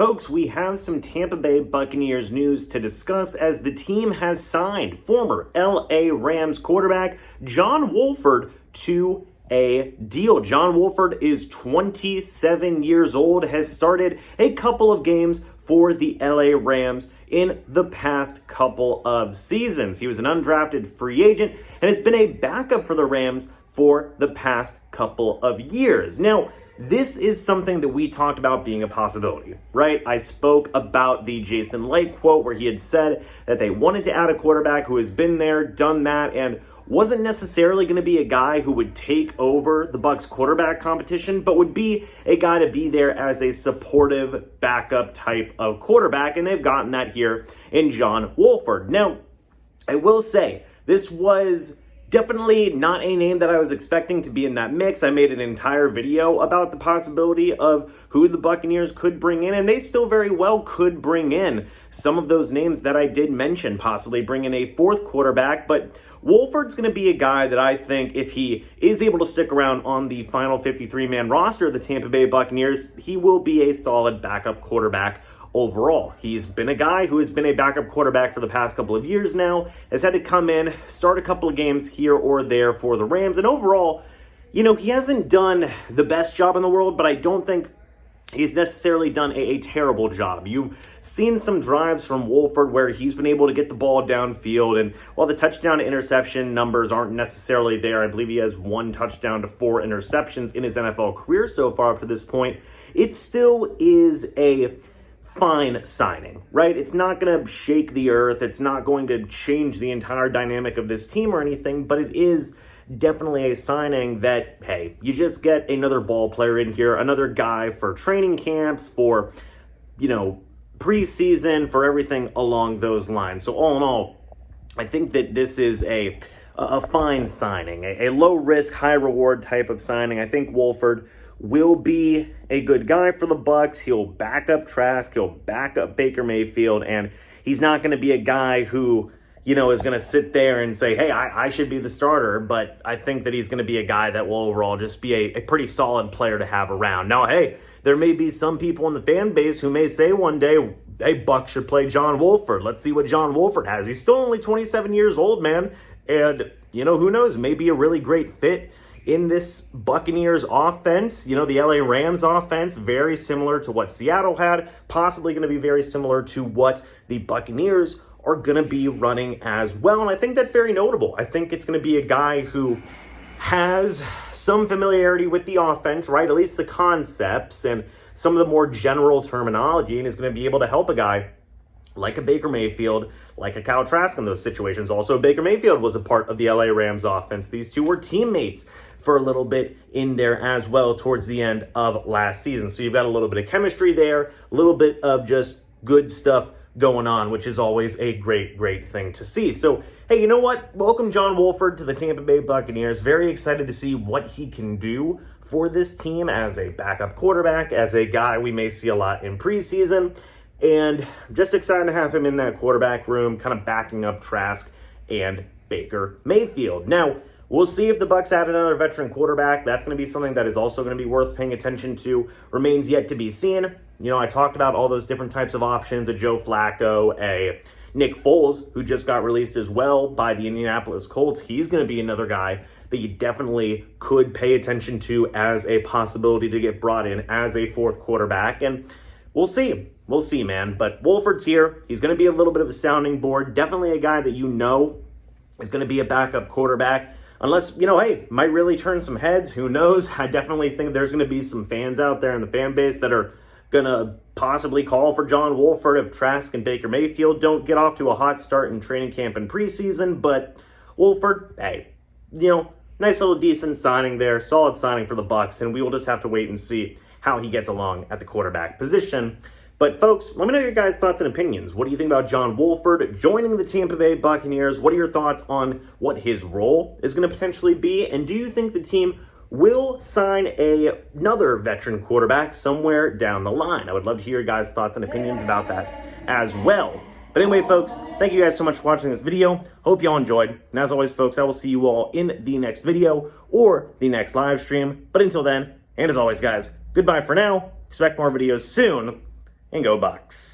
Folks, we have some Tampa Bay Buccaneers news to discuss as the team has signed former LA Rams quarterback John Wolford to a deal. John Wolford is 27 years old, has started a couple of games for the LA Rams in the past couple of seasons. He was an undrafted free agent and has been a backup for the Rams for the past couple of years. Now, this is something that we talked about being a possibility, right? I spoke about the Jason Licht quote where he had said that they wanted to add a quarterback who has been there, done that, and wasn't necessarily going to be a guy who would take over the Bucs quarterback competition, but would be a guy to be there as a supportive backup type of quarterback, and they've gotten that here in John Wolford. Now, I will say, this was definitely not a name that I was expecting to be in that mix. I made an entire video about the possibility of who the Buccaneers could bring in, and they still very well could bring in some of those names that I did mention, possibly bring in a fourth quarterback, but Wolford's going to be a guy that I think if he is able to stick around on the final 53-man roster of the Tampa Bay Buccaneers, he will be a solid backup quarterback overall. He's been a guy who has been a backup quarterback for the past couple of years now, has had to come in, start a couple of games here or there for the Rams, and overall, he hasn't done the best job in the world, but I don't think he's necessarily done a terrible job. You've seen some drives from Wolford where he's been able to get the ball downfield, and while the touchdown to interception numbers aren't necessarily there, I believe he has 1 touchdown to 4 interceptions in his NFL career so far up to this point, it still is a fine signing, right? It's not going to shake the earth. It's not going to change the entire dynamic of this team or anything, but it is definitely a signing that, hey, you just get another ball player in here, another guy for training camps, for, preseason, for everything along those lines. So all in all, I think that this is a fine signing, a low-risk, high-reward type of signing. I think Wolford will be a good guy for the Bucs. He'll back up Trask, he'll back up Baker Mayfield, and he's not going to be a guy who, is going to sit there and say, hey, I should be the starter, but I think that he's going to be a guy that will overall just be a pretty solid player to have around. Now, hey, there may be some people in the fan base who may say one day, hey, Bucs should play John Wolford. Let's see what John Wolford has. He's still only 27 years old, man, and, who knows, maybe a really great fit in this Buccaneers offense. The LA Rams offense, very similar to what Seattle had, possibly going to be very similar to what the Buccaneers are going to be running as well. And I think that's very notable. I think it's going to be a guy who has some familiarity with the offense, right? At least the concepts and some of the more general terminology, and is going to be able to help a guy like a Baker Mayfield, like a Kyle Trask in those situations. Also, Baker Mayfield was a part of the LA Rams offense. These two were teammates for a little bit in there as well towards the end of last season. So you've got a little bit of chemistry there, a little bit of just good stuff going on, which is always a great thing to see. So, hey, you know what? Welcome John Wolford to the Tampa Bay Buccaneers. Very excited to see what he can do for this team as a backup quarterback, as a guy we may see a lot in preseason. And just excited to have him in that quarterback room, kind of backing up Trask and Baker Mayfield. Now, we'll see if the Bucs add another veteran quarterback. That's going to be something that is also going to be worth paying attention to. Remains yet to be seen. I talked about all those different types of options, a Joe Flacco, a Nick Foles, who just got released as well by the Indianapolis Colts. He's going to be another guy that you definitely could pay attention to as a possibility to get brought in as a fourth quarterback. And we'll see. We'll see, man. But Wolford's here. He's going to be a little bit of a sounding board. Definitely a guy that is going to be a backup quarterback. Unless, hey, might really turn some heads. Who knows? I definitely think there's going to be some fans out there in the fan base that are going to possibly call for John Wolford if Trask and Baker Mayfield don't get off to a hot start in training camp and preseason. But Wolford, hey, nice little decent signing there. Solid signing for the Bucs. And we will just have to wait and see how he gets along at the quarterback position. But folks, let me know your guys' thoughts and opinions. What do you think about John Wolford joining the Tampa Bay Buccaneers? What are your thoughts on what his role is going to potentially be? And do you think the team will sign another veteran quarterback somewhere down the line? I would love to hear your guys' thoughts and opinions about that as well. But anyway, folks, thank you guys so much for watching this video. Hope y'all enjoyed. And as always, folks, I will see you all in the next video or the next live stream. But until then, and as always, guys, goodbye for now. Expect more videos soon. and go Bucs.